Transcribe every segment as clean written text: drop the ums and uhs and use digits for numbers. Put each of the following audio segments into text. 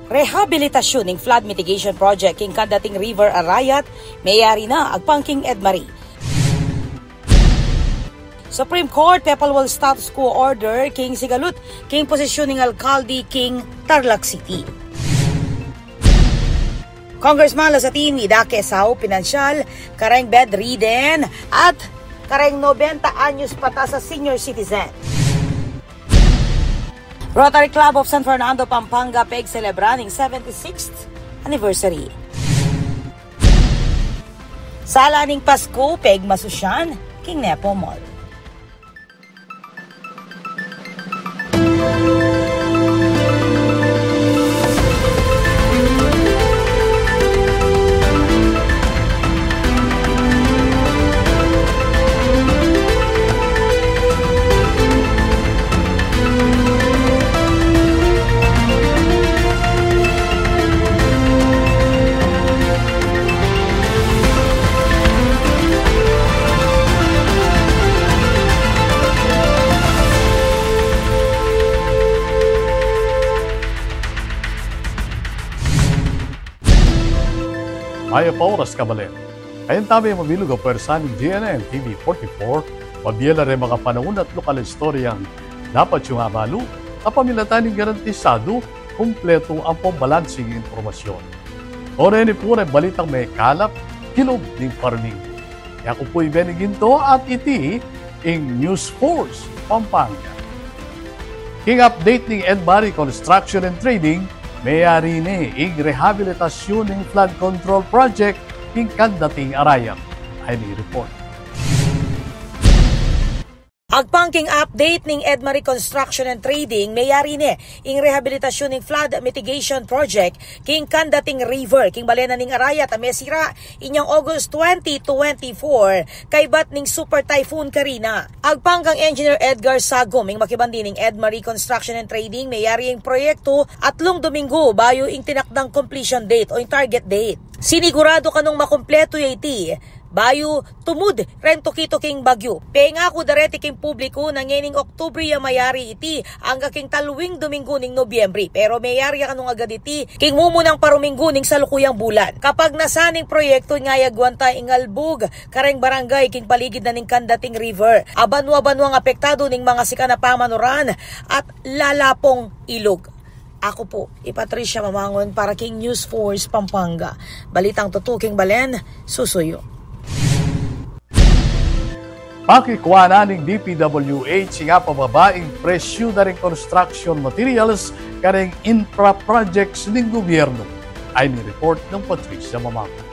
Rehabilitasyon ng flood mitigation project king Kadating River Arayat, mayari na agpangking Edmarie. Supreme Court Pepalwal status quo order king Sigalut king posisyon ng alkalde king Tarlac City. Congressman Lasatin Idake Sao pinansyal kareng bedridden at kareng 90 anyos pata sa senior citizen. Rotary Club of San Fernando, Pampanga peg celebrating 76th anniversary. Sala ning Pasko peg masusyan king Nepo Mall. Maya pa oras kabalit. Ayan tabi ang mabilog ang pwersa ng GNN TV 44, mabiyala rin mga panahon at lokal istoryang dapat yung abalo, kapamilatan ng garantisado, kumpleto ang pambalansing informasyon. O rin po rin balitang may kalap, kilog ng farming. Ako po'y Beniginto at iti ang News Force Pampanga. King update ng Edmarie Construction and Trading, mayari ni ing rehabilitasyon ng flood control project king Kadating Arayat. Ay may report. Agpangking update ng Edmarie Construction and Trading, mayari ni ing rehabilitasyon ng flood mitigation project king Kadating River king balena ning Arayat mesira inyang August 2024 kay bat ning Super Typhoon Karina. Agpangkang Engineer Edgar Sagom ing makibandi ning Edmarie Construction and Trading, mayari ing proyekto atlong Domingo bayo ing tinakdang completion date o ing target date. Sinigurado kanong makumpleto iti bayo tumud rento kito king bagyo. Penga ko dareti king publiko na ngening Oktubre ya mayari iti hangga king taluwing Domingo ning Nobyembre. Pero mayari kanong agad iti king mumunang paruminggo ning salukuyang bulan. Kapag nasaning proyekto nga yagwanta ing Albug kareng barangay king paligid na ning Kadating River. Abanwa-banwang apektado ning mga sika na pamanuran at lalapong ilog. Ako po, Patricia Mamangon para king News Force Pampanga. Balitang tutuking balen, susuyo. Pakikuha ng DPWH nga pababaing presyo na rin construction materials kareng infra projects ng gobyerno. Ay ni-report ng Patricia Mamangon.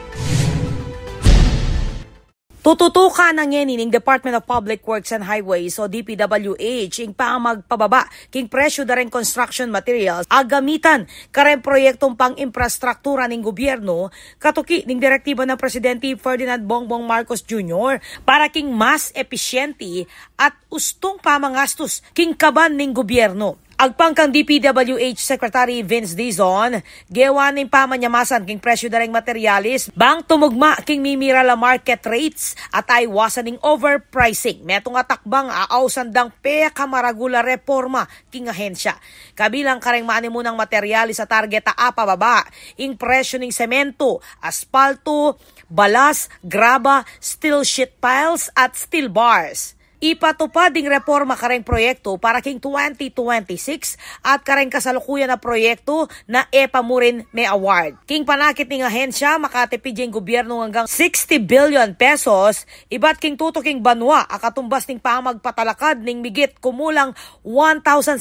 Tututukan ng ng Department of Public Works and Highways o DPWH ing pamagpababa king presyo da rin construction materials agamitan kareng proyektong pang-infrastruktura ng gobyerno katuki ning direktiba ng Presidente Ferdinand Bongbong Marcos Jr. para king mas episyente at ustong pamangastos king kaban ng gobyerno. Agpangkang DPWH Secretary Vince Dizon, gewa ng pamanyamasan king presyo dareng materialis, bang tumugma king mimira la market rates at ay wasaning overpricing. Metong atakbang aawsandang kamaragula reforma king ahensya. Kabilang kareng maanimunang materialis sa target pababa, ing presyo ning semento, aspalto, balas, graba, steel sheet piles at steel bars. Ipatupad ding reforma kareng proyekto para king 2026 at kareng kasalukuyan na proyekto na pamurin may award. King panakit ning ahensya makatipid yung gobyerno hanggang 60 billion pesos, ibat king tutuking banwa akatumbas ning pamagpatalakad ning migit kumulang 1,600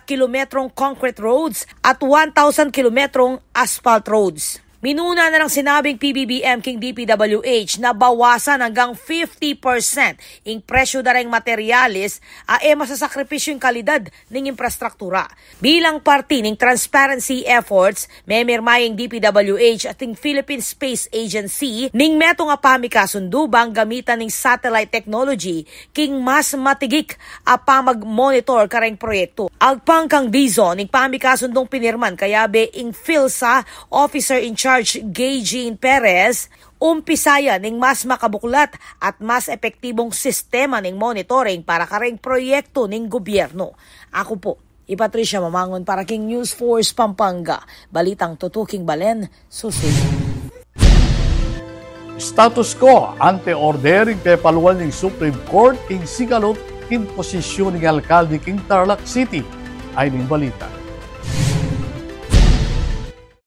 kilometrong concrete roads at 1,000 kilometrong asphalt roads. Minuna na ng sinabing PBBM king DPWH na bawasan hanggang 50% ing presyo dareng materialis masasakripisyo yung kalidad ng infrastruktura. Bilang parte ng transparency efforts, may mirmaying DPWH at ng Philippine Space Agency ning meto nga pamikasundo bang gamitan ng satellite technology king mas matigik pamag-monitor kareng proyekto. Agpangkang Dizon ning pamikasundong pinirman kayabe ing PhilSA Officer in Charge Gay Jean Perez, umpisaya ning mas makabuklat at mas epektibong sistema ning monitoring para kareng proyekto ning gobyerno. Ako po, Patricia Mamangon para King News Force Pampanga. Balitang tutuking balen, susunod. Status quo ante ordering kay paluwal ng Supreme Court king sigalot king posisyon ng alkalde king Tarlac City ay ning balita.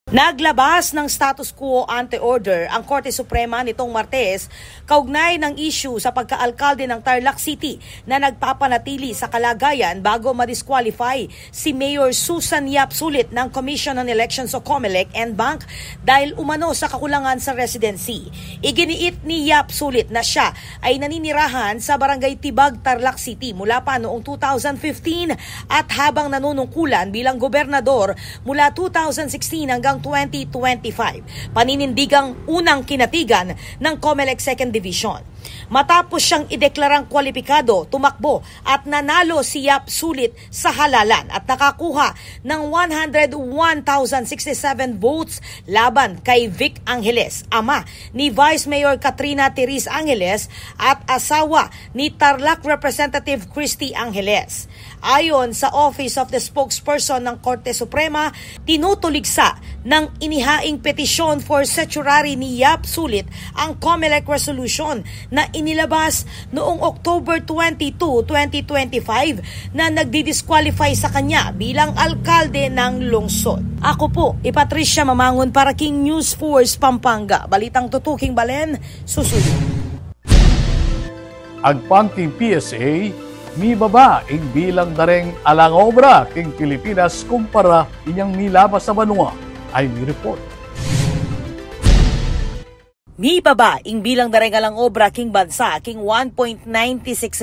Naglabas ng status quo ante order ang Korte Suprema nitong Martes kaugnay ng issue sa pagkaalkalde ng Tarlac City na nagpapanatili sa kalagayan bago ma-disqualify si Mayor Susan Yap Sulit ng Commission on Elections o COMELEC and Bank dahil umano sa kakulangan sa residency. Iginiit ni Yap Sulit na siya ay naninirahan sa Barangay Tibag, Tarlac City mula pa noong 2015 at habang nanunungkulan bilang gobernador mula 2016 hanggang 2025, paninindigang unang kinatigan ng COMELEC 2nd Division. Matapos siyang ideklarang kwalipikado, tumakbo at nanalo si Yap Sulit sa halalan at nakakuha ng 101,067 votes laban kay Vic Angeles, ama ni Vice Mayor Katrina Therese Angeles at asawa ni Tarlac Representative Christy Angeles. Ayon sa Office of the Spokesperson ng Korte Suprema, tinutuligsa ng inihaing petisyon for certiorari ni Yap Sulit ang COMELEC resolution na inilabas noong October 22, 2025 na nagdi-disqualify sa kanya bilang alkalde ng lungsod. Ako po, Patricia Mamangon para King News Force Pampanga. Balitang tutuking balen, susunod. Agpangking PSA, mi baba ing bilang dareng alang obra king Pilipinas kumpara inyang milabas sa banwa ay mi report. Mi baba ing bilang darengalang obra king bansa king 1.96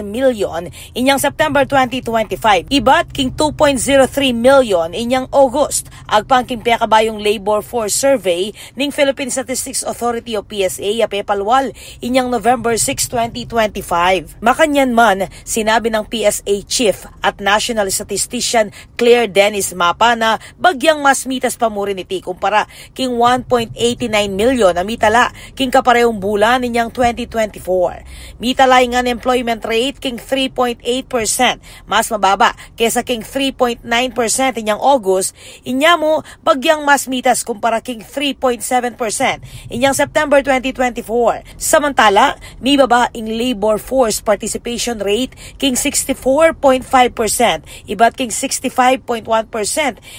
million inyang September 2025. Ibat king 2.03 million inyang August. Agpang king kabayong labor force survey ning Philippine Statistics Authority o PSA apepalwal inyang November 6, 2025. Makanyan man, sinabi ng PSA Chief at National Statistician Claire Dennis Mapa na bagyang mas mitas pa mo rin iti kumpara king 1.89 million na mitala king kaparehong bulan ninyang 2024. Mitalay nga employment rate king 3.8%, mas mababa kesa king 3.9% inyang August, inyamo bagyang mas mitas kumpara king 3.7% inyang September 2024. Samantala, mi baba ing labor force participation rate king 64.5%, ibat king 65.1%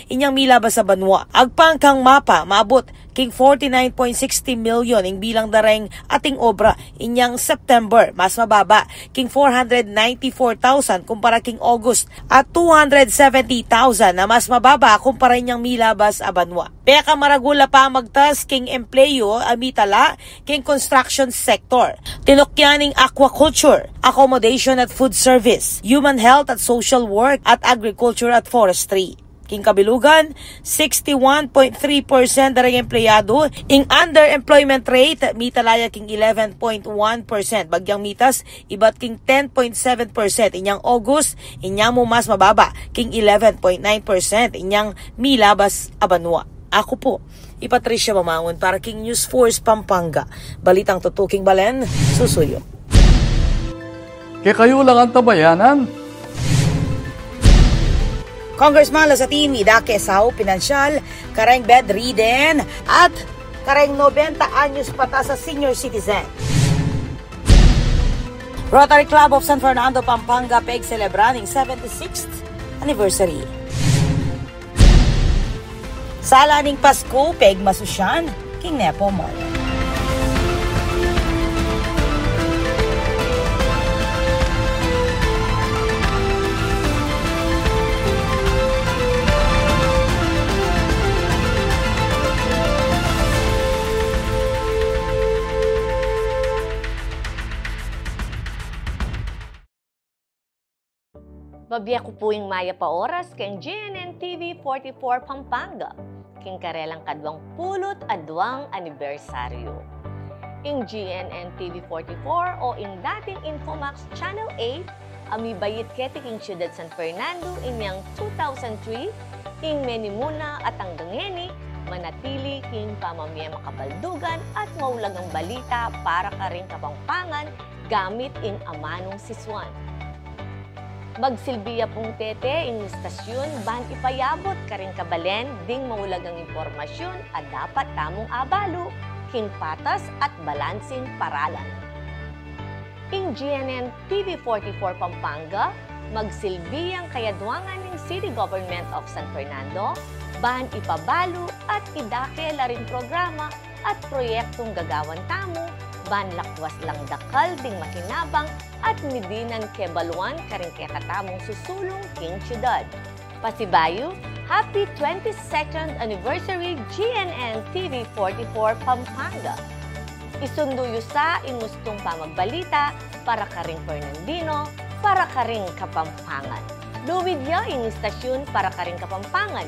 inyang milabas sa banwa. Agpang kang mapa maabot king 49.60 million ing bilang dareng ating obra inyang September, mas mababa king 494,000 kumpara king August at 270,000 na mas mababa kumpara inyang milabas a banwa. Peka maragula pa magtas king empleyo amitala king construction sector, tinukyaning aquaculture, accommodation at food service, human health at social work at agriculture at forestry. King kabilugan, 61.3% darang empleyado. Ing underemployment rate, mitalaya king 11.1%. Bagyang mitas, ibat king 10.7%. Inyang August, inyang mo mas mababa, king 11.9%. Inyang milabas abanwa. Ako po, Patricia Mamangon para King News Force Pampanga. Balitang tutuking balen, susuyo. Kaya kayo lang ang tabayanan. Congressman Lazatin Idake Sao, pinansyal, kareng bedridden at kareng 90 anyos pata sa senior citizen. Rotary Club of San Fernando, Pampanga, peg celebrating 76th anniversary. Sala ning Pasko, peg masusyan, King Nepo Mall. Babiya ko po yung maya pa oras keng GNN TV 44 Pampanga, king karelang kadwang pulot adwang anibersaryo. Ing GNN TV 44 o ing dating Infomax Channel 8, amibayit keti king Ciudad San Fernando inyang 2003, ing Menimuna at ang gangeni, manatili king pamamaya makabaldugan at maulagang balita para ka rin kapangpangan gamit ing amanong siswan. Magsilbiya pong tete, ing istasyon, ban ipayabot karing kabalen, ding maulagang impormasyon at dapat tamong abalo, king patas at balansing paralan. Ing GNN TV 44 Pampanga, magsilbiyang kayadwangan ng City Government of San Fernando, ban ipabalo at idake laring programa at proyektong gagawan tamo, ban lakwas lang dakal ding makinabang at midinan kebaluan karing kekatamong susulong king syudad. Pasibayo, happy 22nd anniversary GNN TV 44 Pampanga. Isunduyo sa ingustong pamagbalita para karing Fernandino, para karing Kapampangan. Luwid ya ing istasyon para karing Kapampangan.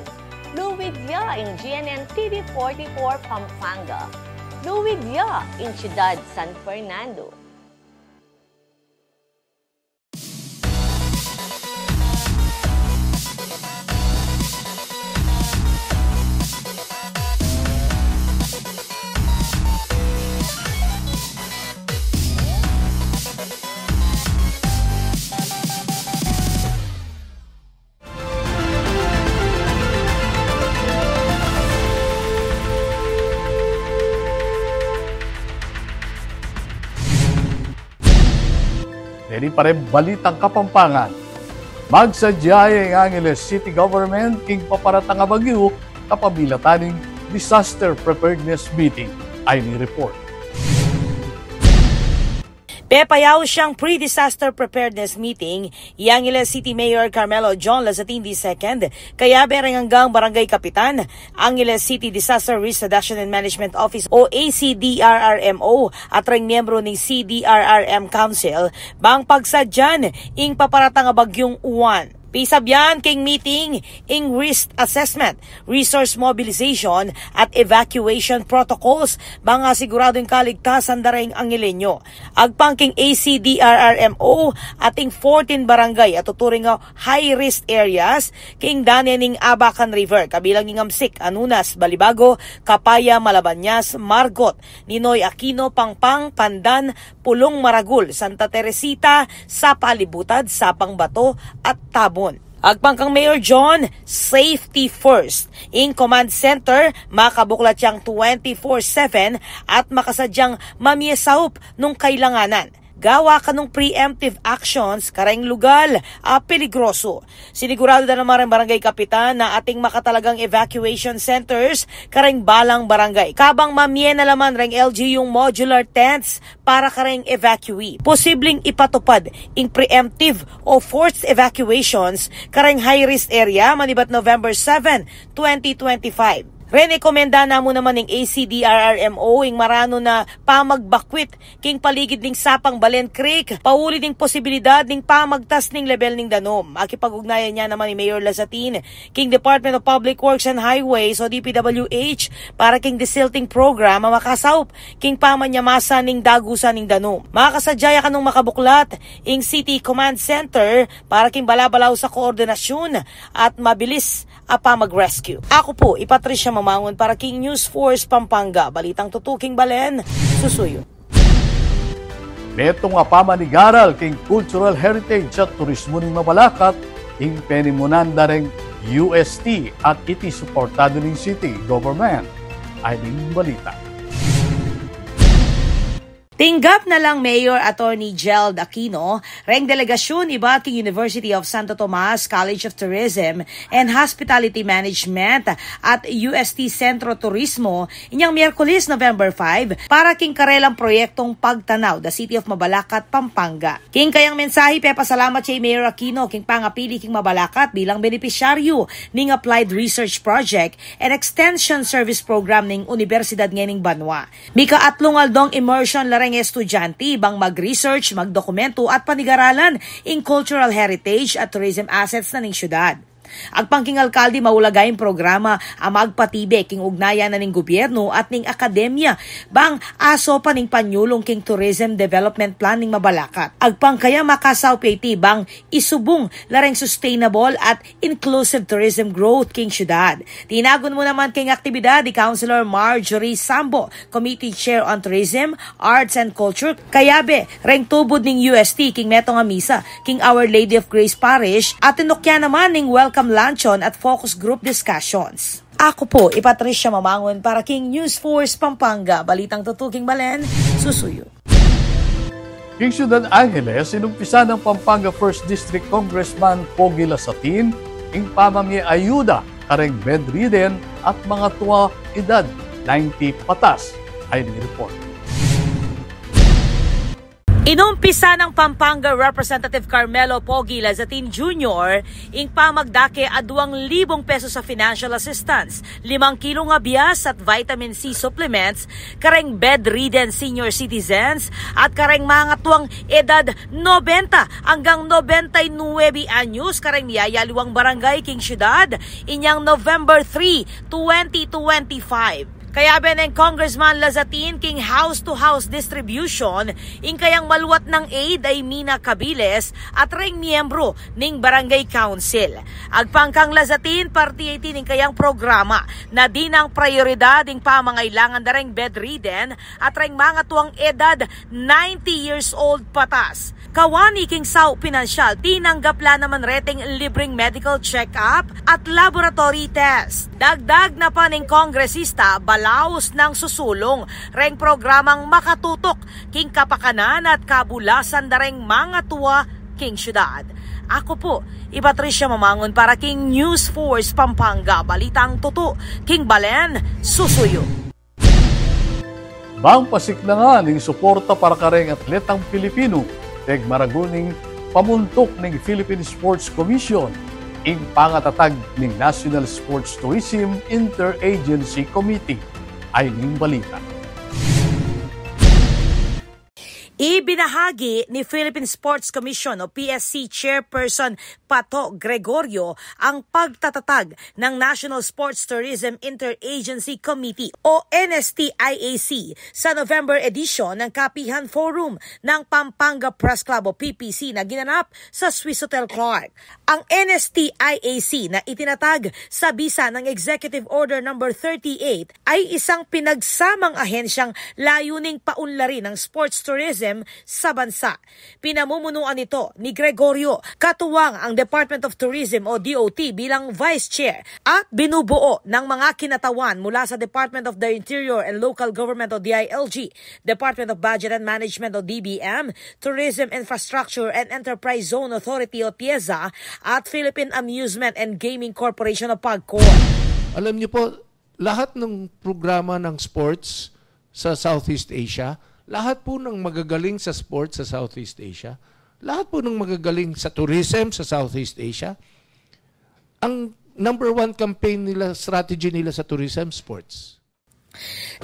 Luwid ya ing GNN TV 44 Pampanga. Luwid ya in Ciudad San Fernando. Dili pa rin balitang Kapampangan. Magsadyay ang Angeles City Government king paparatang bagyo kapamilataning disaster preparedness meeting. Ay ni report. Pepayaw siyang pre-disaster preparedness meeting, Angeles City Mayor Carmelo John Lazatin II, kaya bereng hanggang Barangay Kapitan, Angeles City Disaster Risk Reduction and Management Office o ACDRRMO at ring miyembro ng CDRRM Council, bang pagsadyan ing paparatang bagyong Uwan. Pisabyan king meeting ing risk assessment, resource mobilization at evacuation protocols mga siguradong kaligtasan daring Angelenyo. Agpangking ACDRRMO ating 14 barangay at tuturing high risk areas king danening Abacan River kabilang ng Amsik, Anunas, Balibago, Kapaya, Malabanyas, Margot, Ninoy Aquino, Pangpang, Pandan, Pulong Maragul, Santa Teresita, Sapalibutad, Sapang Bato at Tabon. Agpangkang Mayor John, safety first. In command center, makabuklat siyang 24/7 at makasadyang mamiyesaup nung kailanganan. Gawa ka nung preemptive actions kareng lugal, peligroso. Sinigurado na naman ang Barangay Kapitan na ating makatalagang evacuation centers kareng balang barangay. Kabang mamye na laman reng LG yung modular tents para kareng evacuee. Posibleng ipatupad in preemptive o forced evacuations kareng high-risk area manibat November 7, 2025. Rekomenda na mo naman ng ACDRRMO ing marano na pamagbakwit king paligid ning Sapang Balen Creek, pauli ning posibilidad ning pamagtas ning level ning danom. Akipag-ugnayan niya naman ni Mayor Lazatin king Department of Public Works and Highways o DPWH para king desilting program makasaup king pamanyamasa ning dagusan ning danom. Makasadyaya kanong makabuklat ing City Command Center para king balabalaw sa koordinasyon at mabilis mag-rescue. Ako po, Patricia Mamangon para King News Force Pampanga. Balitang tutuking Balen, susuyo. Netong pamanigaral king cultural heritage at turismo ning Mabalacat, ing penimunan dareng UST at iti suportado ning city government. Ay ning balita. Tinggap na lang Mayor Attorney Geld Aquino, reng delegasyon iba king University of Santo Tomas College of Tourism and Hospitality Management at UST Centro Turismo inyang Miyerkules November 5 para king karelang proyektong pagtanaw the City of Mabalacat, Pampanga. King kayang mensahe pasalamat kay Mayor Aquino king pangapili king Mabalacat bilang benepisyaryo ning Applied Research Project and Extension Service Program ning Universidad nganing Banwa. Mika atlong aldong immersion lareng estudyante bang mag-research, magdokumento at panigaralan in cultural heritage at tourism assets na ning syudad. Agpangking alkalde maulagay programa ang magpatibe king ugnayan na ning gobyerno at ning akademya bang aso pa ning panyulong king tourism development plan ning mabalakat. Agpangkaya makasaw PT bang isubong lareng sustainable at inclusive tourism growth king syudad. Tinagon mo naman king aktibidad di Councilor Marjorie Sambo, Committee Chair on Tourism, Arts and Culture, kayabe reng tubod ning UST king metong misa king Our Lady of Grace Parish at tinukya naman ning welcome luncheon at focus group discussions. Ako po, Patricia Mamangon para King News Force Pampanga. Balitang tutuking Balen, susuyo. King Ciudad Angeles, inumpisa ng Pampanga 1st District Congressman Pogi Lasatin, ing pamamye ayuda, kareng bedridden at mga tuwa edad 90 patas, ay ni-report. Inumpisa ng Pampanga Representative Carmelo Pogi Lazatin Jr. ing pamagdake a 2,000 pesos sa financial assistance, 5 kilo nga bias at vitamin C supplements, kareng bedridden senior citizens at kareng mga tuwang edad 90 hanggang 99 anyos kareng yayaliwang barangay king syudad inyang November 3, 2025. Kaya beneng Congressman Lazatin king house-to-house distribution ing kayang maluwat ng aid ay Mina Cabiles at ring miyembro ning Barangay Council. Agpangkang Lazatin, partiyatin ing kayang programa na dinang prioridad ing pamangailangan na ring bedridden at ring mga tuwang edad 90 years old patas. Kawani king saw pinansyal, tinanggapla naman reting libreng medical check-up at laboratory test. Dagdag na pa ning kongresista, balaos ng susulong, reng programang makatutok, king kapakanan at kabulasan na reng mga tuwa king syudad. Ako po, Patricia Mamangon para King News Force Pampanga. Balitang tuto, King Balen, susuyo. Bang pasiklangan ning suporta para kareng atletang Pilipino, teg maraguning pamuntok ning Philippine Sports Commission, ing pangatatag ning National Sports Tourism Interagency Committee, ay ning balita. Ibinahagi ni Philippine Sports Commission o PSC Chairperson Pato Gregorio ang pagtatatag ng National Sports Tourism Interagency Committee o NSTIAC sa November edition ng Kapihan Forum ng Pampanga Press Club o PPC na ginanap sa Swiss Hotel Clark. Ang NSTIAC na itinatag sa bisa ng Executive Order No. 38 ay isang pinagsamang ahensyang layuning paunlarin ng sports tourism sa bansa. Pinamumunuan nito ni Gregorio, katuwang ang Department of Tourism o DOT bilang Vice Chair at binubuo ng mga kinatawan mula sa Department of the Interior and Local Government o DILG, Department of Budget and Management o DBM, Tourism Infrastructure and Enterprise Zone Authority o TIEZA at Philippine Amusement and Gaming Corporation o PAGCOR. Alam niyo po, lahat ng programa ng sports sa Southeast Asia, lahat po ng magagaling sa sports sa Southeast Asia, lahat po ng magagaling sa tourism sa Southeast Asia, ang number 1 campaign nila, strategy nila sa tourism, sports.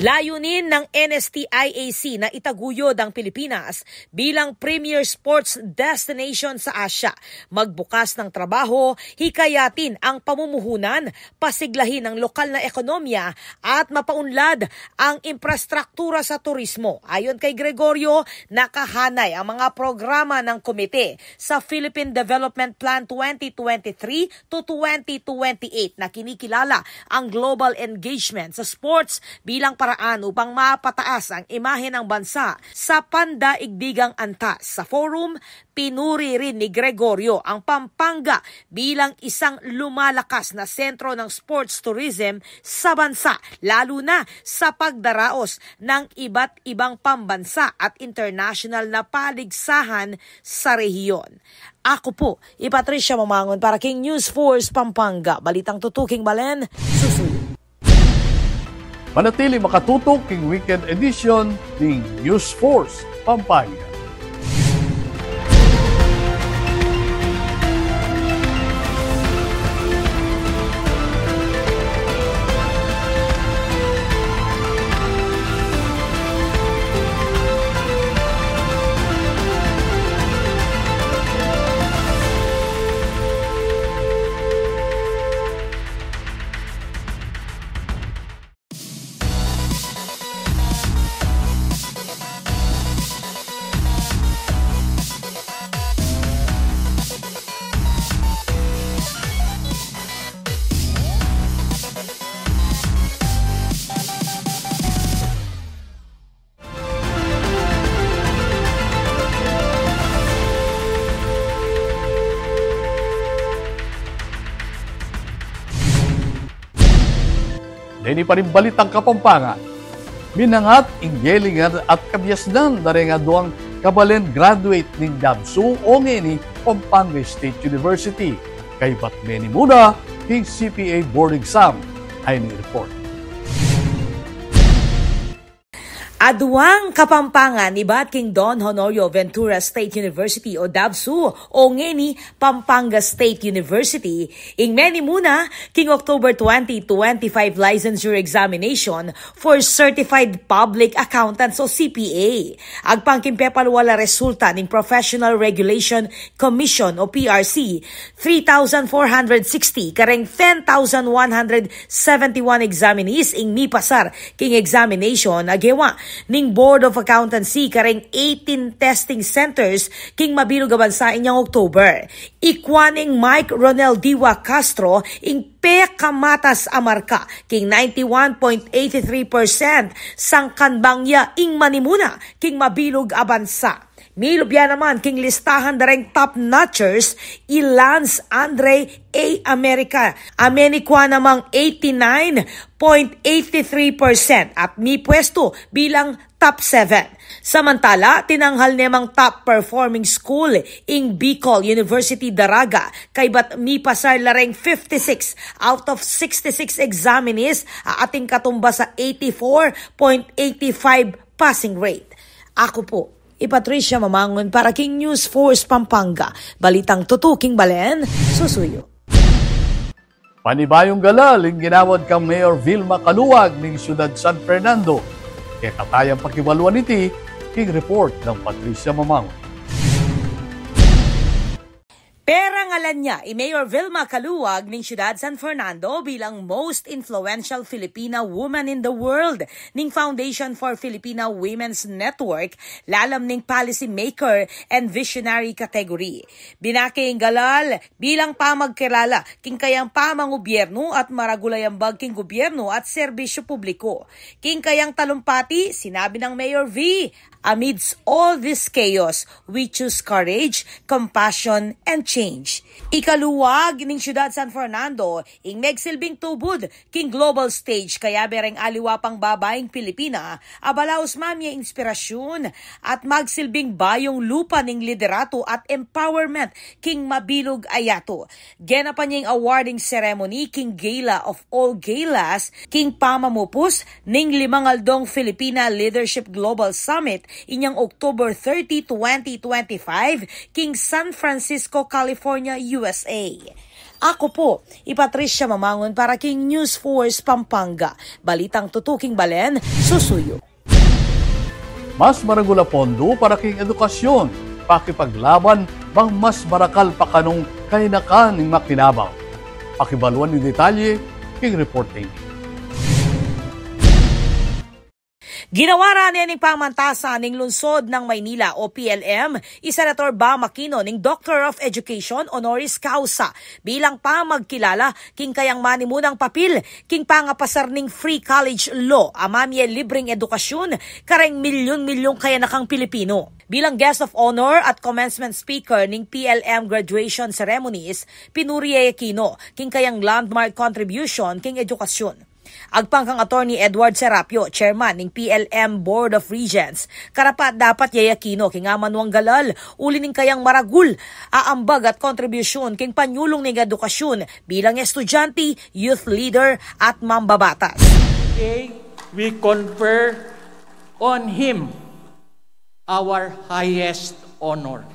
Layunin ng NSTIAC na itaguyod ang Pilipinas bilang premier sports destination sa Asia, magbukas ng trabaho, hikayatin ang pamumuhunan, pasiglahin ang lokal na ekonomiya at mapaunlad ang infrastruktura sa turismo. Ayon kay Gregorio, nakahanay ang mga programa ng komite sa Philippine Development Plan 2023 to 2028 na kinikilala ang global engagement sa sports bilang paraan upang mapataas ang imahe ng bansa sa pandaigdigang antas. Sa forum, pinuri rin ni Gregorio ang Pampanga bilang isang lumalakas na sentro ng sports tourism sa bansa, lalo na sa pagdaraos ng iba't ibang pambansa at international na paligsahan sa rehiyon. Ako po, Patricia Mamangon para King News Force Pampanga. Balitang tutuking Balen, susuyo. Manatili makatutok king weekend edition ng News Force Pampanga. Kini pa rin balitang Kapampangan. Minangat, inggelingan at kabyasnan na rin nga duwang kabalen graduate ng DABSU o ngeni Pampanga State University. Kay Batmeni muna, king CPA board exam ay ni-report. Aduang Kapampangan ni King Don Honorio Ventura State University o DABSU o ngeni Pampanga State University ing meni muna king October 2025 licensure examination for Certified Public Accountants o CPA. Agpangkimpepalwala resulta ning Professional Regulation Commission o PRC 3,460 kareng 10,171 examinees ing mipasar king examination agewa ning Board of Accountancy kareng 18 testing centers king mabilog nga bansa inyang October. Ikwaning Mike Ronel Diwa Castro ing pekamatas amarka king 91.83% sangkanbangya ing manimuna king mabilog a bansa. Milubya naman king listahan dareng top-notchers Lance Andre A. America. Amenikwa namang 89.83% at mi pwesto bilang top 7. Samantala, tinanghal nemang top-performing school ing Bicol University Daraga kay bat mi pasar lareng 56 out of 66 examinees ating katumba sa 84.85 passing rate. Ako po, Patricia Mamangon para King News Force Pampanga. Balitang tutuking balen, susuyo. Panibayong galal ang ginawad kang Mayor Vilma Caluag ng Siyudad San Fernando. Kaya katayang pakiwaluan iti, king report ng Patricia Mamangon. Pera ngalan niya, Mayor Vilma Caluag ng Siyudad San Fernando bilang most influential Filipina woman in the world ning Foundation for Filipina Women's Network, lalam ning policy maker and visionary category. Binaking galal bilang pamagkilala king kayang pamangobyerno at maragulayambag king gobyerno at serbisyo publiko. King kayang talumpati, sinabi ng Mayor V, amidst all this chaos, we choose courage, compassion, and change. Ikaluwag ning Siyudad San Fernando, ing megsilbing tubod king global stage kaya bereng aliwa pang babaeng Pilipina, abalaos mamya inspirasyon at magsilbing bayong lupa ning liderato at empowerment king mabilog ayato. Genapan niyang awarding ceremony king gala of all galas, king pamamupos ning limangaldong Filipina Leadership Global Summit inyang October 30, 2025, king San Francisco, California, USA. Ako po, Patricia Mamangon para King News Force Pampanga. Balitang tutuking balen, susuyo. Mas maragula pondo para king edukasyon, pakipaglaban bang mas marakal pa kanong kainakan ng makinabang. Pakibaluan ni detalye, king reporting. Ginawara niya ning pamantasan ning lungsod ng Maynila o PLM, Senator Bam Aquino ning Doctor of Education honoris causa bilang pamagkilala king kayang manimunang papil king pangapasar ning free college law amamye libreng edukasyon kareng milyon-milyon kaya nakang Pilipino. Bilang guest of honor at commencement speaker ning PLM graduation ceremonies, pinuri Aquino king kayang landmark contribution king edukasyon. Agpangkang Attorney Edward Serapio, chairman ng PLM Board of Regents, karapat dapat Aquino king amanuang galal, uli ning kayang maragul, aambag at kontribusyon king panyulong ning edukasyon bilang estudyante, youth leader at mambabatas. Today, we confer on him our highest honor,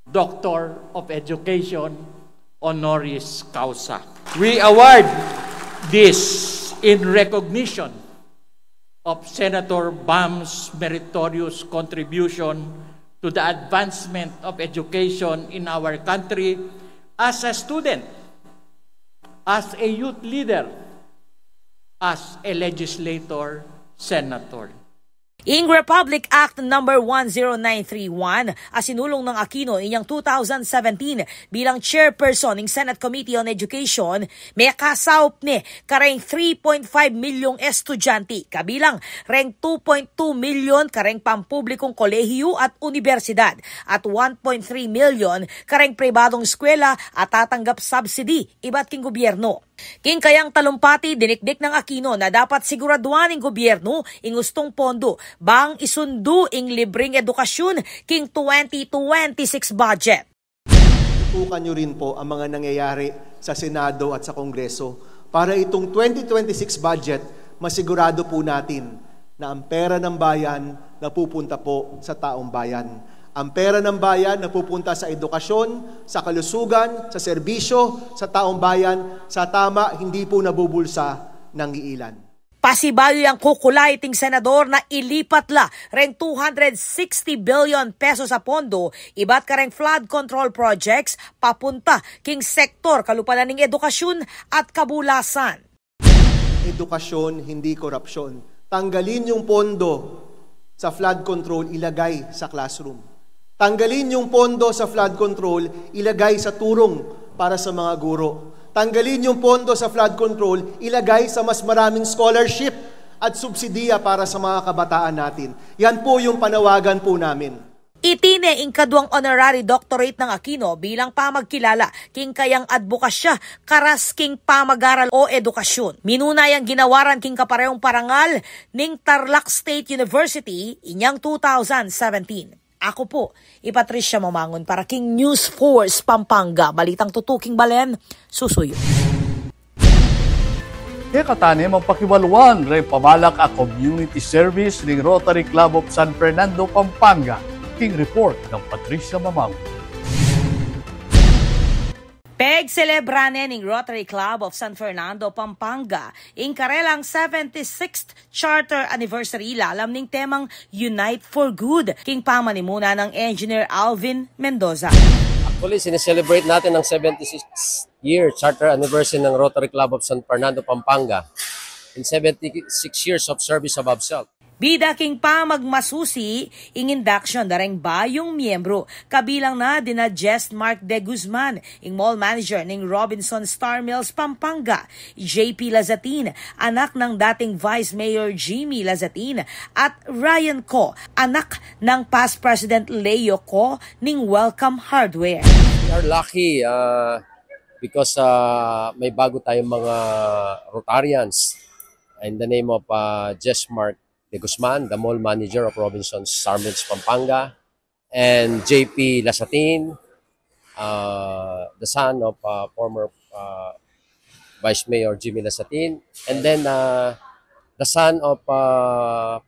Doctor of Education honoris causa. We award this in recognition of Senator Bam's meritorious contribution to the advancement of education in our country as a student, as a youth leader, as a legislator, senator. Ing Republic Act No. 10931, asinulong ng Aquino inyang 2017 bilang chairperson ng Senate Committee on Education, may kasaup ni kareng 3.5 milyong estudyante, kabilang reng 2.2 milyon kareng pampublikong kolehiyo at universidad at 1.3 milyon kareng pribadong eskwela at tatanggap subsidy iba't king gobyerno. King kayang talumpati dinikdik ng Aquino na dapat siguraduhan ng gobyerno ing gustong pondo bang isundu ing libreng edukasyon king 2026 budget. Tutukan nyo rin po ang mga nangyayari sa Senado at sa Kongreso para itong 2026 budget masigurado po natin na ang pera ng bayan napupunta po sa taong bayan. Ang pera ng bayan napupunta sa edukasyon, sa kalusugan, sa serbisyo, sa taong bayan, sa tama, hindi po nabubulsa ng iilan. Pasibayo ang kukulay ting senador na ilipatla ring 260 billion pesos sa pondo, iba't ka ring flood control projects papunta king sektor kalupanan ng edukasyon at kabulasan. Edukasyon, hindi korupsyon. Tanggalin yung pondo sa flood control, ilagay sa classroom. Tanggalin yung pondo sa flood control, ilagay sa turong para sa mga guro. Tanggalin yung pondo sa flood control, ilagay sa mas maraming scholarship at subsidiya para sa mga kabataan natin. Yan po yung panawagan po namin. Itine ing kaduang honorary doctorate ng Aquino bilang pamagkilala king kayang advokasya karas king pamagaral o edukasyon. Minunayang ginawaran king kaparehong parangal ning Tarlac State University inyang 2017. Ako po, Patricia Mamangon para king News Force Pampanga. Balitang tutuking balen, susuyo. Kaya katani mapakiwaluan rin pamalak a community service ng Rotary Club of San Fernando, Pampanga. King report ng Patricia Mamangon. Peg celebrane ng Rotary Club of San Fernando, Pampanga, ing karelang 76th Charter Anniversary lalam ning temang Unite for Good, king pamanimuna ng Engineer Alvin Mendoza. Actually, sineselebrate natin ang 76th year Charter Anniversary ng Rotary Club of San Fernando, Pampanga in 76 years of service above self. Bida king pa magmasusi ing induction dareng bayong miyembro kabilang na dina Jess Mark De Guzman, ing mall manager ning Robinson Star Mills, Pampanga, JP Lazatin, anak ng dating Vice Mayor Jimmy Lazatin, at Ryan Co, anak ng past President Leo Co ning Welcome Hardware. We are lucky because may bago tayong mga Rotarians in the name of Jess Mark De Guzman, the mall manager of Robinson's Star Mills, Pampanga, and JP Lazatin, the son of former Vice Mayor Jimmy Lazatin, and then the son of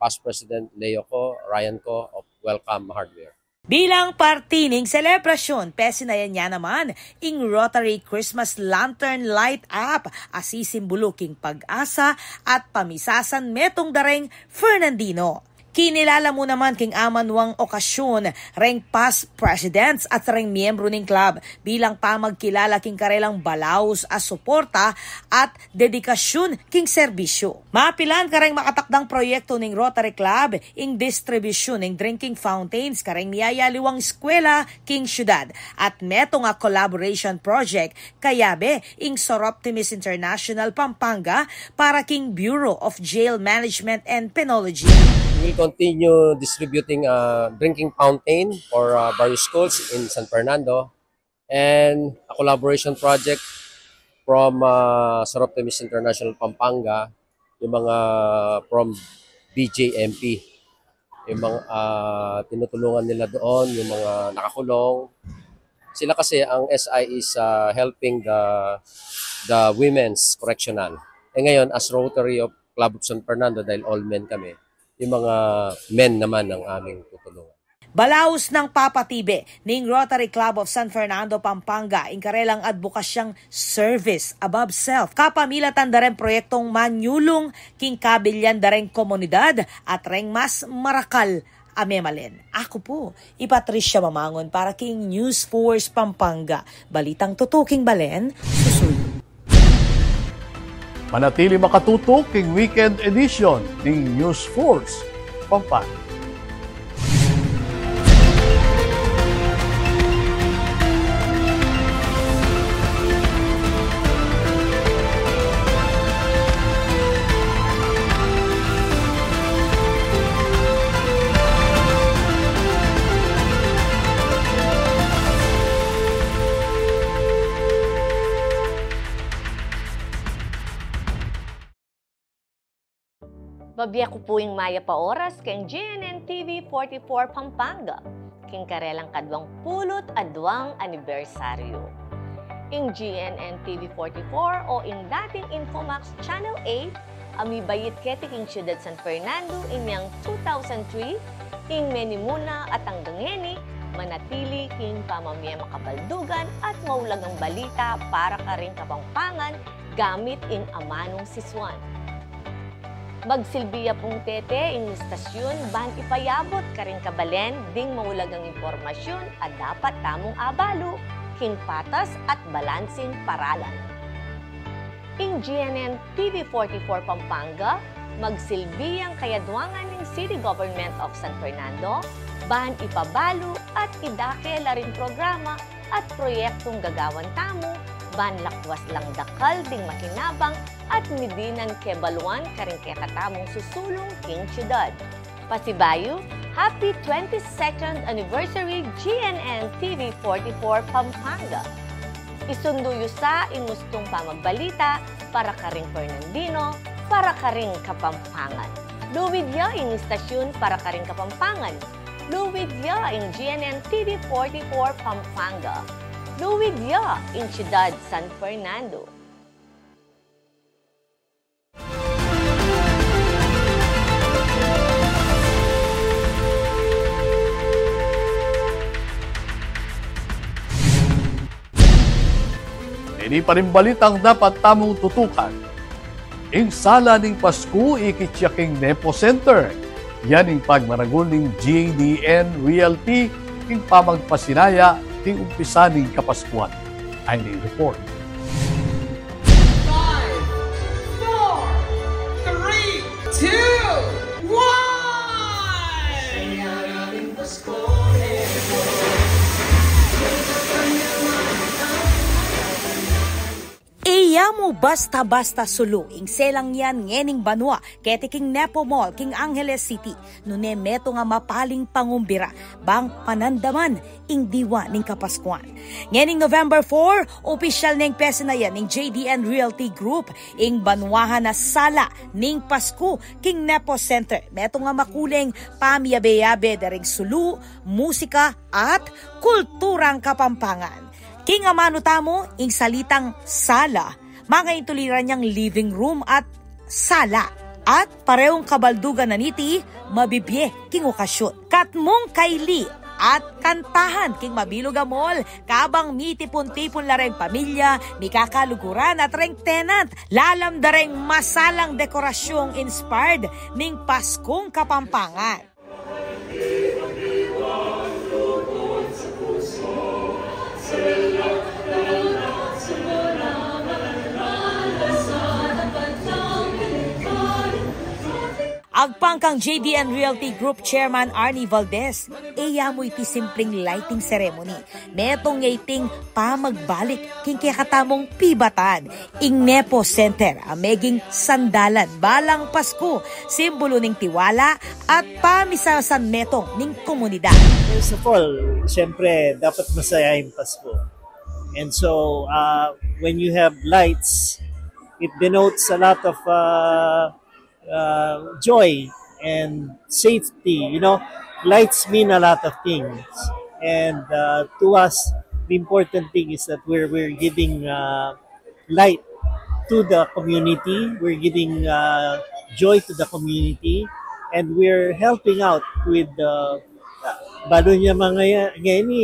past President Leo Co, Ryan Co of Welcome Hardware. Bilang parti ning selebrasyon, pesinayan niya naman ing Rotary Christmas Lantern Light Up, asisimbolo king pag-asa at pamisasan metong dareng Fernandino. Kinilala mo naman king amanwang okasyon, reng past presidents at reng miyembro ning club bilang pamagkilala king karelang balaos as suporta at dedikasyon king serbisyo. Mapilan kareng makatakdang proyekto ning Rotary Club ing distribution ning drinking fountains kareng niyayaliwang eskwela king syudad at metong a collaboration project kayabe ing Soroptimis International, Pampanga para king Bureau of Jail Management and Penology. We will continue distributing drinking fountain for various schools in San Fernando and a collaboration project from Soroptimis International, Pampanga, yung mga from BJMP, yung mga tinutulungan nila doon, yung mga nakakulong. Sila kasi ang SI is helping the women's correctional. Ngayon, as Rotary of Club of San Fernando, dahil all men kami, yung mga men naman ang aming tutulungan. Balaos ng papatibe ning Rotary Club of San Fernando, Pampanga, ing karelang advokasyang service above self. Kapamilatan dareng proyektong manyulong king kabilyan dareng komunidad at reng mas marakal amemalen. Ako po, Patricia Mamangon para king News Force Pampanga. Balitang tutuking balen, susunod. Manatili makatutok king weekend edition ng News Force Pampanga. Babiya ko po yung Maya pa oras kay GNN TV 44 Pampanga. King karelang kadwang pulot adwang anibersaryo. Ing GNN TV 44 o ing dating Infomax Channel 8, amibayit keti king Ciudad San Fernando inyang 2003, ing menimuna at hanggang ngeni, manatili king pamamaya makabaldugan at maulagang balita para ka rin kapangpangan gamit ing amanong siswan. Magsilbiya pong tete ing istasyon ban ipayabot ka rin kabalen ding maulagang impormasyon at dapat tamong abalo king patas at balansing paralan. Ing GNN TV 44 Pampanga, magsilbiyang kayadwangan ng City Government of San Fernando, ban ipabalo at idake la rin programa at proyektong gagawan tamo, ban lakwas lang dakal ding makinabang at midinan kebaluan karing kekatamong susulong king syudad. Pasibayo, happy 22nd anniversary GNN TV 44 Pampanga. Isunduyo sa ingustong pamagbalita para karing Fernandino, para karing Kapampangan. Luwid ya ing istasyon para karing Kapampangan. Luwid ya ing GNN TV 44 Pampanga. Luwid ya ing Ciudad San Fernando. Hindi pa rin balitang dapat tamong tutukan. Ing sala ning Pasko ikityaking Nepo Center. Yan ing pagmaragol ning JDN Realty ing pamagpasinaya ing umpisa ning Kapaskuhan. Ay ning report. 5, 4, 3, 2, 1! Iya mo basta-basta sulu, ing selang yan ngening banwa, kete king Nepo Mall, king Angeles City, nune meto nga mapaling pangumbira, bang panandaman, ing diwa ning Kapaskuhan. Ngening November 4, opisyal ning pesinayan ning JDN Realty Group, ing banwahan na sala ning Pasko, king Nepo Center, meto nga makuling pamiyabe-yabe daring sulu, musika, at kulturang Kapampangan. King amano tamo, ing salitang sala, mga ituliran niyang living room at sala. At parehong kabaldugan na niti, mabibye king okasyon. Katmong kaili at kantahan king mabiluga mall, kabang mitipon-tipon lareng pamilya, mikakaluguran at reng tenant, lalam dareng masalang dekorasyong inspired ning Paskong Kapampangan. Agpangkang JDN Realty Group Chairman Arnie Valdez, iya mo iti simpleng lighting ceremony. Metong ngayting pamagbalik king kakatamong pibatan. Ing Nepo Center, ameging sandalan balang Pasko, simbolo ning tiwala at pamisasan metong ning komunidad. First of all, siyempre dapat masaya yung Pasko. And so, when you have lights, it denotes a lot of joy and safety. You know, lights mean a lot of things, and to us, the important thing is that we're giving light to the community. We're giving joy to the community, and we're helping out with balo niya mga ngayon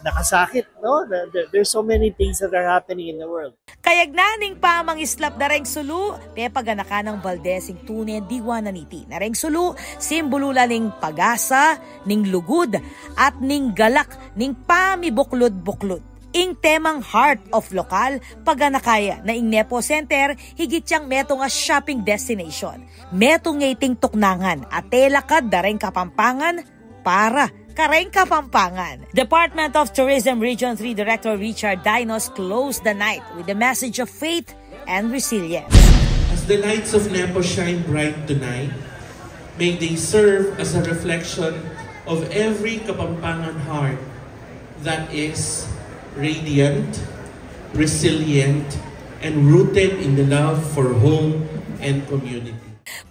nakasakit, no? There's so many things that are happening in the world. Kayagnaning pa mangislap na reng sulu, pepaganaka ng Valdezing tunay diwa na niti. Na reng sulu, simbolula ning pag-asa, ning lugod, at ning galak, ning pamibuklod-buklod. Ing temang Heart of Local, paganakaya na ing Nepo Center, higit siyang meto nga shopping destination. Meto ngayting tuknangan, at telakad na reng Kapampangan, para kareng Kapampangan. Department of Tourism Region 3 Director Richard Dinos closed the night with a message of faith and resilience. As the lights of Nepo shine bright tonight, may they serve as a reflection of every Kapampangan heart that is radiant, resilient, and rooted in the love for home and community.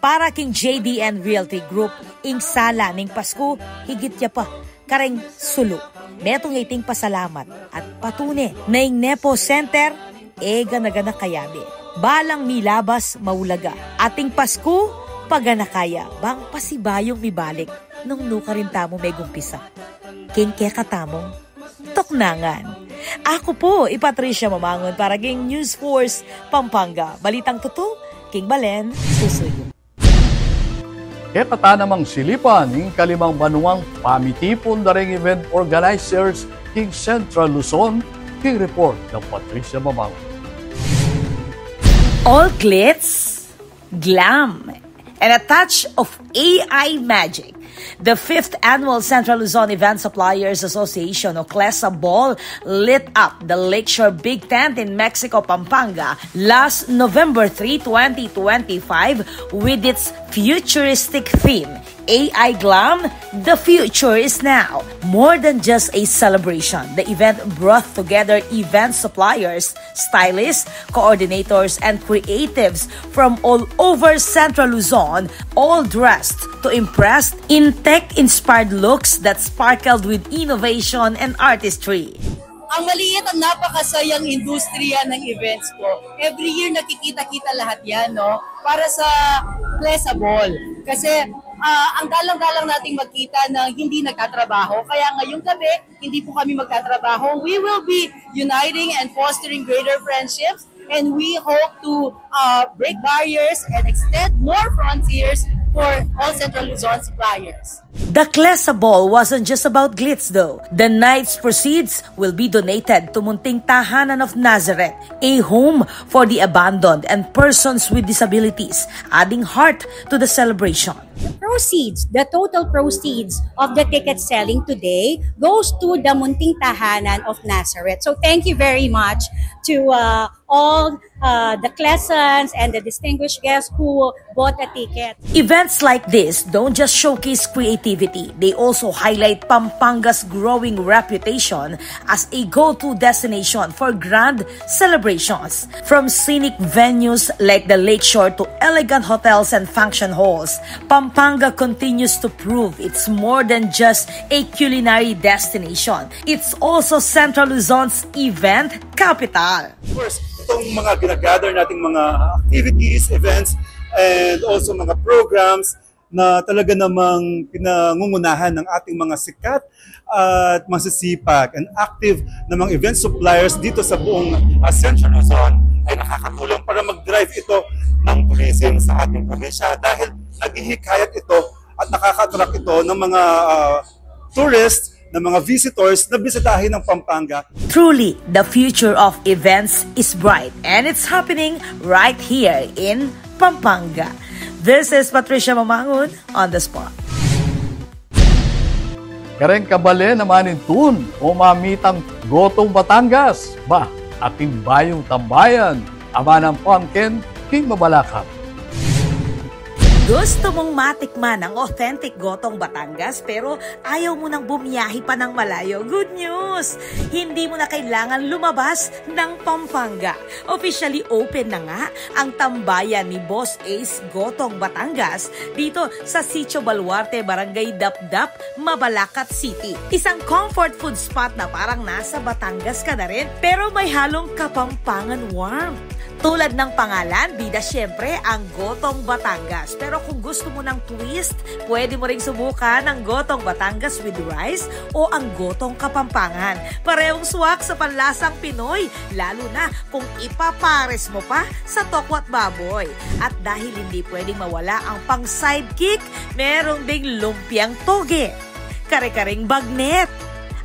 Para king JDN Realty Group, ing sala ning Pasko, higit ya pa, kareng sulo. Metong iting pasalamat at patune na ing Nepo Center, gana-gana kayabi. Balang milabas maulaga. Ating Pasko, paganakaya, bang pasibayong mibalik, nung nuka rin tamo may gumpisa. King keka tamong toknangan. Ako po, Patricia Mamangon para king News Force Pampanga. Balitang totoo, King Balen, susuyo. Keta namang silipan ng kalimang manuang pamitipon na ring event organizers King Central Luzon, King Report ng Patricia Mamangon. All glitz, glam, and a touch of AI magic. The 5th Annual Central Luzon Event Suppliers Association o CLESA Ball lit up the Lakeshore Big Tent in Mexico, Pampanga last November 3, 2025 with its futuristic theme, AI Glam, the future is now. More than just a celebration, the event brought together event suppliers, stylists, coordinators, and creatives from all over Central Luzon, all dressed to impress in tech-inspired looks that sparkled with innovation and artistry. Ang maliit ang napakasayang industriya ng events ko. Every year nakikita-kita lahat yan, no? Para sa CLESA Ball. Kasi ang dalang-dalang nating magkita na hindi nagtatrabaho. Kaya ngayong gabi, hindi po kami magtatrabaho. We will be uniting and fostering greater friendships. And we hope to break barriers and extend more frontiers for all Central Luzon suppliers. The CLESA Ball wasn't just about glitz though. The night's proceeds will be donated to Munting Tahanan of Nazareth, a home for the abandoned and persons with disabilities, adding heart to the celebration. The total proceeds of the ticket selling today goes to the Munting Tahanan of Nazareth. So thank you very much to all the Clesans and the distinguished guests who bought a ticket. Events like this don't just showcase creativity, they also highlight Pampanga's growing reputation as a go-to destination for grand celebrations. From scenic venues like the Lakeshore to elegant hotels and function halls, Pampanga continues to prove it's more than just a culinary destination. It's also Central Luzon's event capital. Of course, itong mga ginagather nating mga activities, events, and also mga programs na talaga namang pinangungunahan ng ating mga sikat at masisipag and active na mga event suppliers dito sa buong Central Luzon ay nakakatulong para mag-drive ito ng tourism sa ating probinsya dahil naghihikayat ito at nakaka-attract ito ng mga tourists, ng mga visitors na bisitahin ng Pampanga. Truly, the future of events is bright and it's happening right here in Pampanga. This is Patricia Mamangon on the spot. Kareng kabale naman intun o mamitang Gotong Batangas. Ba, ating bayong tambayan, ama ng pumpkin, King Mabalakap. Gusto mong matikman ang authentic Gotong Batangas pero ayaw mo nang bumiyahi pa ng malayo? Good news! Hindi mo na kailangan lumabas ng Pampanga. Officially open na nga ang tambayan ni Boss Ace Gotong Batangas dito sa Sitio Baluarte, Barangay Dapdap, Mabalacat City. Isang comfort food spot na parang nasa Batangas ka na rin pero may halong Kapampangan warmth. Tulad ng pangalan, bida syempre ang Gotong Batangas. Pero kung gusto mo ng twist, pwede mo ring subukan ang Gotong Batangas with rice o ang Gotong Kapampangan. Parehong swak sa panlasang Pinoy, lalo na kung ipapares mo pa sa tokwat baboy. At dahil hindi pwedeng mawala ang pang sidekick, merong ding lumpiang toge, kare-karing bagnet,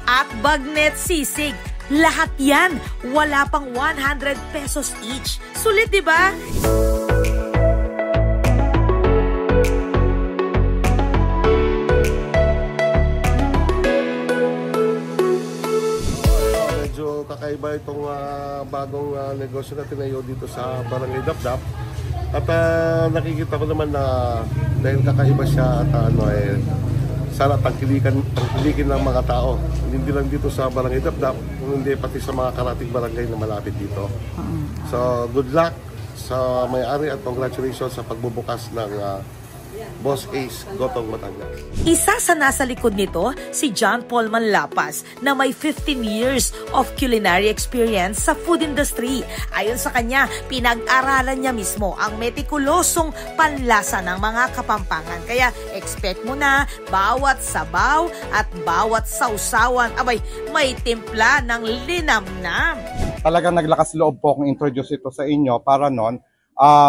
at bagnet sisig. Lahat yan, wala pang 100 pesos each. Sulit, di ba? Medyo kakaiba itong bagong negosyo na tinayo dito sa Barangay Dapdap. At nakikita ko naman na dahil kakaiba siya at sana tangkilikin ng mga tao. Hindi lang dito sa Barangay Dapdap, hindi pati sa mga karating barangay na malapit dito. So, good luck sa may-ari at congratulations sa pagbubukas ng Boss Ace Gotong Batangas. Isa sa nasa likod nito, si John Paul Manlapas na may 15 years of culinary experience sa food industry. Ayon sa kanya, pinag-aralan niya mismo ang metikulosong panlasa ng mga Kapampangan. Kaya expect mo na bawat sabaw at bawat sausawan, abay, may timpla ng linamnam. Talagang naglakas loob po kung introduce ito sa inyo para nun,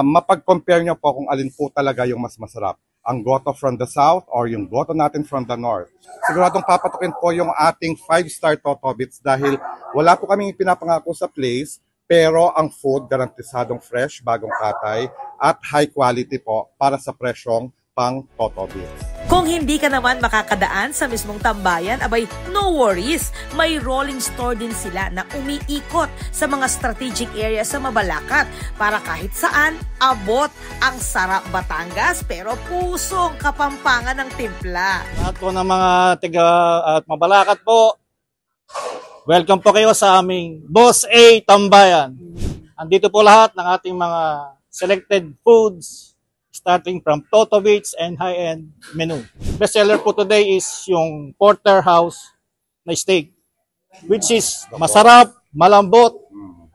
mapag-compare nyo po kung alin po talaga yung mas masarap. Ang goto from the south or yung goto natin from the north. Siguradong papatukin po yung ating 5-star Totobits dahil wala po kaming pinapangako sa place, pero ang food garantisadong fresh, bagong katay at high quality po para sa presyong pang Totobits. Kung hindi ka naman makakadaan sa mismong tambayan, abay, no worries. May rolling store din sila na umiikot sa mga strategic area sa Mabalacat para kahit saan, abot ang sarap Batangas pero pusong Kapampangan ng timpla. Lahat po ng mga tiga at Mabalacat po, welcome po kayo sa aming Boss A Tambayan. Andito po lahat ng ating mga selected foods, starting from Totobits and high-end menu. Best seller po today is yung porterhouse na steak, which is masarap, malambot,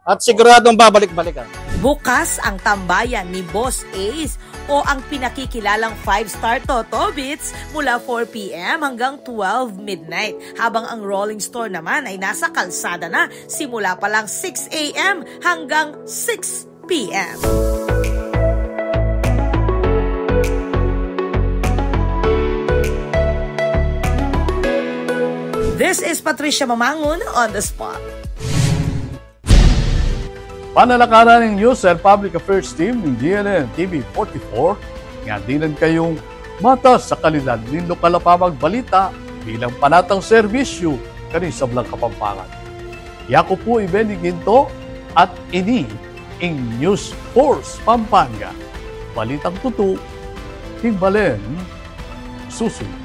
at siguradong babalik-balikan. Bukas ang tambayan ni Boss Ace o ang pinakikilalang 5-star Totobits mula 4 p.m. hanggang 12 midnight. Habang ang rolling store naman ay nasa kalsada na simula pa lang 6 a.m. hanggang 6 p.m. This is Patricia Mamangon on the spot. Panalakaran ng News and Public Affairs Team ng GNN TV 44 nga dinan kayong mata sa kalidad ng lokal na pamagbalita bilang panatang serbisyo kani sa Blang Kapampangan. Yako po Benny Ginto at ini ang News Force Pampanga. Balitang tutu, Tigbalen, susunod.